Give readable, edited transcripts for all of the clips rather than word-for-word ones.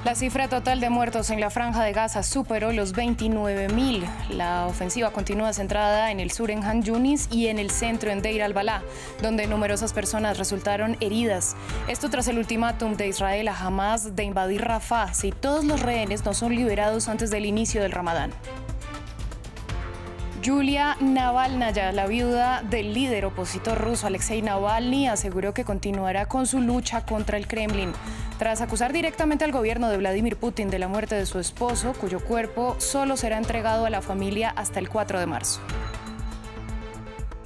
La cifra total de muertos en la Franja de Gaza superó los 29.000. La ofensiva continúa centrada en el sur en Han Yunis y en el centro en Deir al-Balá, donde numerosas personas resultaron heridas. Esto tras el ultimátum de Israel a Hamas de invadir Rafah si todos los rehenes no son liberados antes del inicio del Ramadán. Yulia Navalnaya, la viuda del líder opositor ruso Alexei Navalny, aseguró que continuará con su lucha contra el Kremlin, tras acusar directamente al gobierno de Vladimir Putin de la muerte de su esposo, cuyo cuerpo solo será entregado a la familia hasta el 4 de marzo.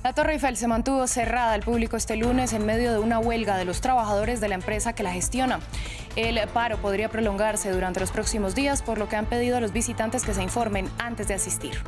La Torre Eiffel se mantuvo cerrada al público este lunes en medio de una huelga de los trabajadores de la empresa que la gestiona. El paro podría prolongarse durante los próximos días, por lo que han pedido a los visitantes que se informen antes de asistir.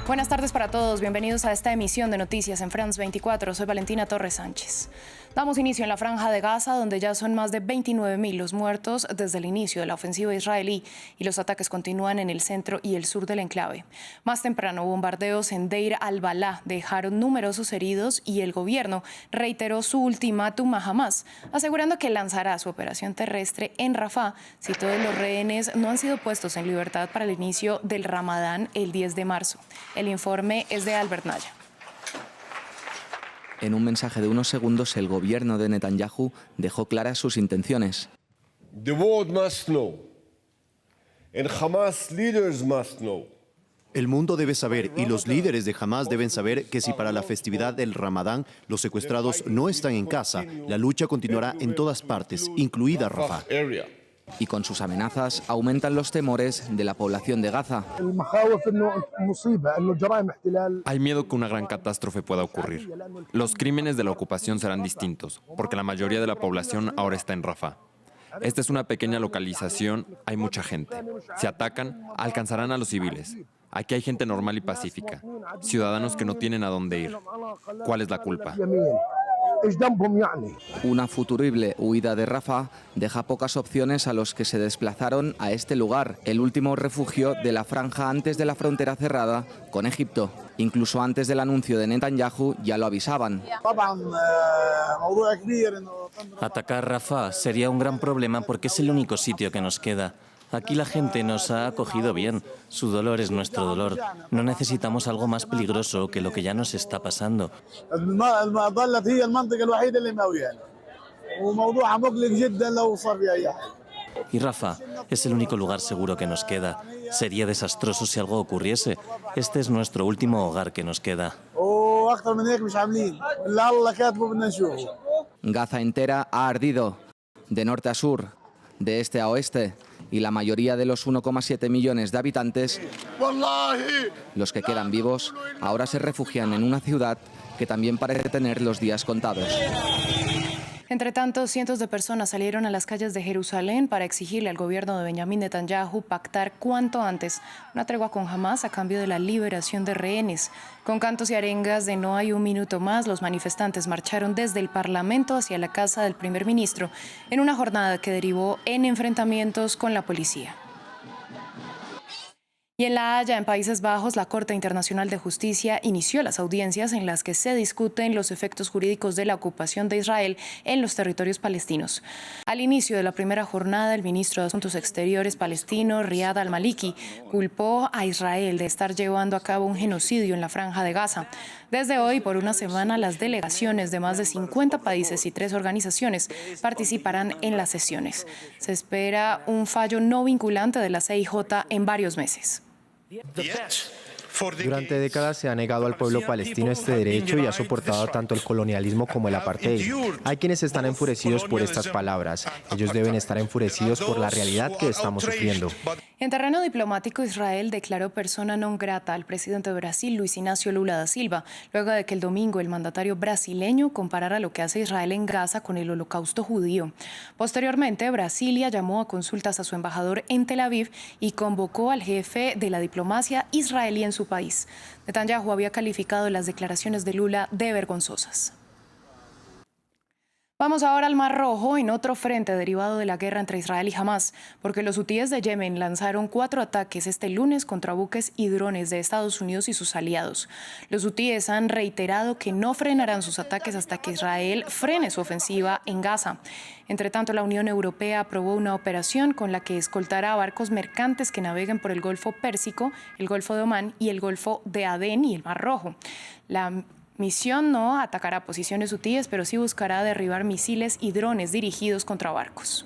Buenas tardes para todos, bienvenidos a esta emisión de Noticias en France 24. Soy Valentina Torres Sánchez. Damos inicio en la Franja de Gaza, donde ya son más de 29.000 los muertos desde el inicio de la ofensiva israelí y los ataques continúan en el centro y el sur del enclave. Más temprano, bombardeos en Deir al-Balá dejaron numerosos heridos y el gobierno reiteró su ultimátum a Hamas, asegurando que lanzará su operación terrestre en Rafah si todos los rehenes no han sido puestos en libertad para el inicio del Ramadán el 10 de marzo. El informe es de Albert Naya. En un mensaje de unos segundos, el gobierno de Netanyahu dejó claras sus intenciones. The world must know, and Hamas leaders must know. El mundo debe saber y los líderes de Hamas deben saber que si para la festividad del Ramadán los secuestrados no están en casa, la lucha continuará en todas partes, incluida Rafah. Y con sus amenazas aumentan los temores de la población de Gaza. Hay miedo que una gran catástrofe pueda ocurrir. Los crímenes de la ocupación serán distintos, porque la mayoría de la población ahora está en Rafah. Esta es una pequeña localización, hay mucha gente. Si atacan, alcanzarán a los civiles. Aquí hay gente normal y pacífica, ciudadanos que no tienen a dónde ir. ¿Cuál es la culpa? Una futurible huida de Rafah deja pocas opciones a los que se desplazaron a este lugar, el último refugio de la franja antes de la frontera cerrada con Egipto. Incluso antes del anuncio de Netanyahu ya lo avisaban. Atacar Rafah sería un gran problema porque es el único sitio que nos queda. Aquí la gente nos ha acogido bien. Su dolor es nuestro dolor. No necesitamos algo más peligroso que lo que ya nos está pasando. Y Rafah es el único lugar seguro que nos queda. Sería desastroso si algo ocurriese. Este es nuestro último hogar que nos queda. Gaza entera ha ardido, de norte a sur, de este a oeste, y la mayoría de los 1,7 millones de habitantes, los que quedan vivos, ahora se refugian en una ciudad que también parece tener los días contados. Entre tanto, cientos de personas salieron a las calles de Jerusalén para exigirle al gobierno de Benjamín Netanyahu pactar cuanto antes una tregua con Hamas a cambio de la liberación de rehenes. Con cantos y arengas de "no hay un minuto más", los manifestantes marcharon desde el Parlamento hacia la casa del primer ministro en una jornada que derivó en enfrentamientos con la policía. Y en La Haya, en Países Bajos, la Corte Internacional de Justicia inició las audiencias en las que se discuten los efectos jurídicos de la ocupación de Israel en los territorios palestinos. Al inicio de la primera jornada, el ministro de Asuntos Exteriores palestino, Riyad al-Maliki, culpó a Israel de estar llevando a cabo un genocidio en la Franja de Gaza. Desde hoy, por una semana, las delegaciones de más de 50 países y 3 organizaciones participarán en las sesiones. Se espera un fallo no vinculante de la CIJ en varios meses. Durante décadas se ha negado al pueblo palestino este derecho y ha soportado tanto el colonialismo como el apartheid. Hay quienes están enfurecidos por estas palabras. Ellos deben estar enfurecidos por la realidad que estamos sufriendo. En terreno diplomático, Israel declaró persona non grata al presidente de Brasil, Luis Inácio Lula da Silva, luego de que el domingo el mandatario brasileño comparara lo que hace Israel en Gaza con el holocausto judío. Posteriormente, Brasilia llamó a consultas a su embajador en Tel Aviv y convocó al jefe de la diplomacia israelí en su país. Netanyahu había calificado las declaraciones de Lula de vergonzosas. Vamos ahora al Mar Rojo, en otro frente derivado de la guerra entre Israel y Hamás, porque los hutíes de Yemen lanzaron 4 ataques este lunes contra buques y drones de Estados Unidos y sus aliados. Los hutíes han reiterado que no frenarán sus ataques hasta que Israel frene su ofensiva en Gaza. Entre tanto, la Unión Europea aprobó una operación con la que escoltará a barcos mercantes que naveguen por el Golfo Pérsico, el Golfo de Omán y el Golfo de Adén y el Mar Rojo. La misión no atacará posiciones hutíes, pero sí buscará derribar misiles y drones dirigidos contra barcos.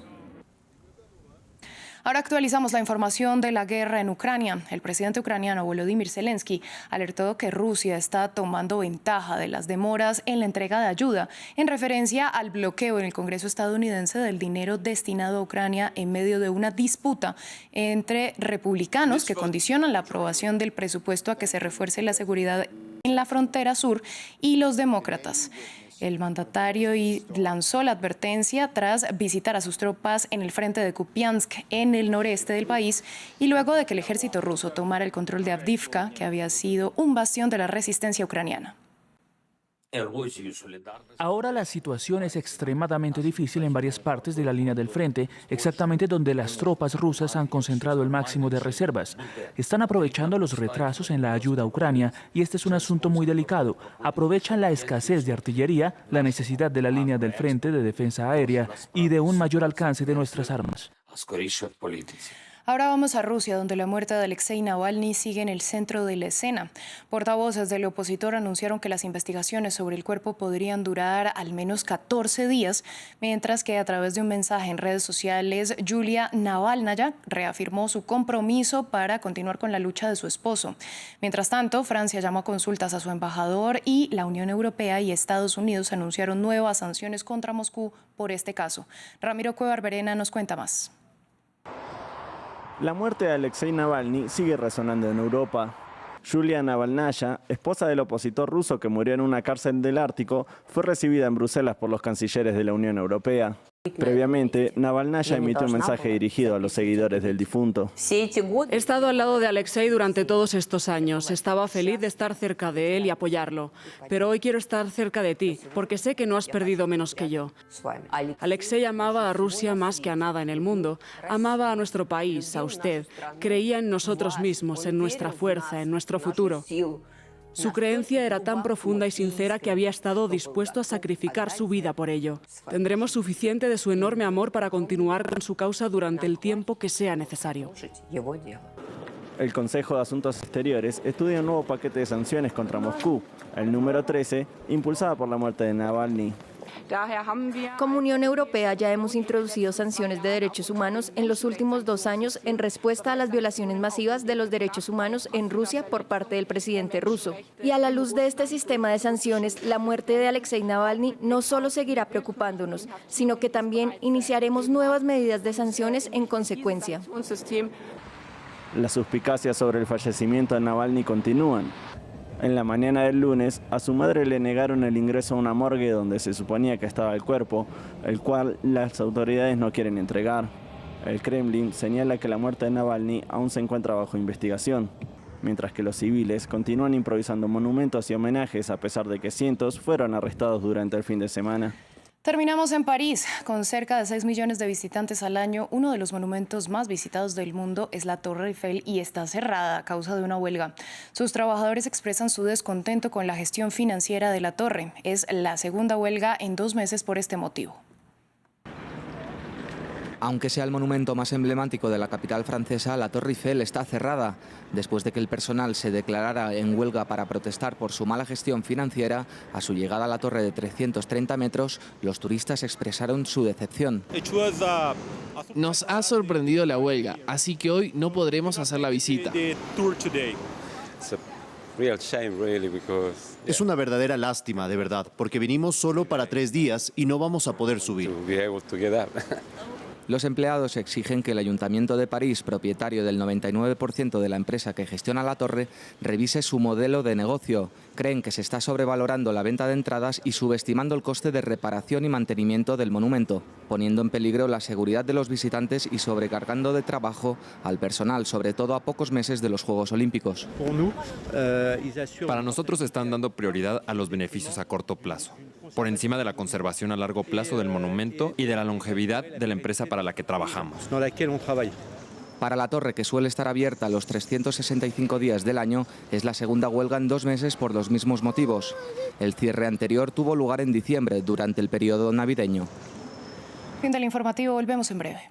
Ahora actualizamos la información de la guerra en Ucrania. El presidente ucraniano Volodymyr Zelensky alertó que Rusia está tomando ventaja de las demoras en la entrega de ayuda, en referencia al bloqueo en el Congreso estadounidense del dinero destinado a Ucrania en medio de una disputa entre republicanos que condicionan la aprobación del presupuesto a que se refuerce la seguridad en la frontera sur y los demócratas. El mandatario lanzó la advertencia tras visitar a sus tropas en el frente de Kupiansk, en el noreste del país, y luego de que el ejército ruso tomara el control de Avdiivka, que había sido un bastión de la resistencia ucraniana. Ahora la situación es extremadamente difícil en varias partes de la línea del frente, exactamente donde las tropas rusas han concentrado el máximo de reservas. Están aprovechando los retrasos en la ayuda a Ucrania y este es un asunto muy delicado. Aprovechan la escasez de artillería, la necesidad de la línea del frente de defensa aérea y de un mayor alcance de nuestras armas. Ahora vamos a Rusia, donde la muerte de Alexei Navalny sigue en el centro de la escena. Portavoces del opositor anunciaron que las investigaciones sobre el cuerpo podrían durar al menos 14 días, mientras que a través de un mensaje en redes sociales, Yulia Navalnaya reafirmó su compromiso para continuar con la lucha de su esposo. Mientras tanto, Francia llamó a consultas a su embajador y la Unión Europea y Estados Unidos anunciaron nuevas sanciones contra Moscú por este caso. Ramiro Cuellar Verena nos cuenta más. La muerte de Alexei Navalny sigue resonando en Europa. Yulia Navalnaya, esposa del opositor ruso que murió en una cárcel del Ártico, fue recibida en Bruselas por los cancilleres de la Unión Europea. Previamente, Navalnaya emitió un mensaje dirigido a los seguidores del difunto. He estado al lado de Alexei durante todos estos años. Estaba feliz de estar cerca de él y apoyarlo. Pero hoy quiero estar cerca de ti, porque sé que no has perdido menos que yo. Alexei amaba a Rusia más que a nada en el mundo. Amaba a nuestro país, a usted. Creía en nosotros mismos, en nuestra fuerza, en nuestro futuro. Su creencia era tan profunda y sincera que había estado dispuesto a sacrificar su vida por ello. Tendremos suficiente de su enorme amor para continuar con su causa durante el tiempo que sea necesario. El Consejo de Asuntos Exteriores estudia un nuevo paquete de sanciones contra Moscú, el número 13, impulsada por la muerte de Navalny. Como Unión Europea ya hemos introducido sanciones de derechos humanos en los últimos 2 años en respuesta a las violaciones masivas de los derechos humanos en Rusia por parte del presidente ruso. Y a la luz de este sistema de sanciones, la muerte de Alexei Navalny no solo seguirá preocupándonos, sino que también iniciaremos nuevas medidas de sanciones en consecuencia. Las suspicacias sobre el fallecimiento de Navalny continúan. En la mañana del lunes, a su madre le negaron el ingreso a una morgue donde se suponía que estaba el cuerpo, el cual las autoridades no quieren entregar. El Kremlin señala que la muerte de Navalny aún se encuentra bajo investigación, mientras que los civiles continúan improvisando monumentos y homenajes a pesar de que cientos fueron arrestados durante el fin de semana. Terminamos en París. Con cerca de 6 millones de visitantes al año, uno de los monumentos más visitados del mundo es la Torre Eiffel y está cerrada a causa de una huelga. Sus trabajadores expresan su descontento con la gestión financiera de la torre. Es la segunda huelga en 2 meses por este motivo. Aunque sea el monumento más emblemático de la capital francesa, la Torre Eiffel está cerrada. Después de que el personal se declarara en huelga para protestar por su mala gestión financiera, a su llegada a la torre de 330 metros, los turistas expresaron su decepción. Nos ha sorprendido la huelga, así que hoy no podremos hacer la visita. Es una verdadera lástima, de verdad, porque vinimos solo para 3 días y no vamos a poder subir. Los empleados exigen que el Ayuntamiento de París, propietario del 99% de la empresa que gestiona la torre, revise su modelo de negocio. Creen que se está sobrevalorando la venta de entradas y subestimando el coste de reparación y mantenimiento del monumento, poniendo en peligro la seguridad de los visitantes y sobrecargando de trabajo al personal, sobre todo a pocos meses de los Juegos Olímpicos. Para nosotros están dando prioridad a los beneficios a corto plazo. por encima de la conservación a largo plazo del monumento y de la longevidad de la empresa para la que trabajamos. Para la torre, que suele estar abierta los 365 días del año, es la segunda huelga en 2 meses por los mismos motivos. El cierre anterior tuvo lugar en diciembre, durante el periodo navideño. Fin del informativo, volvemos en breve.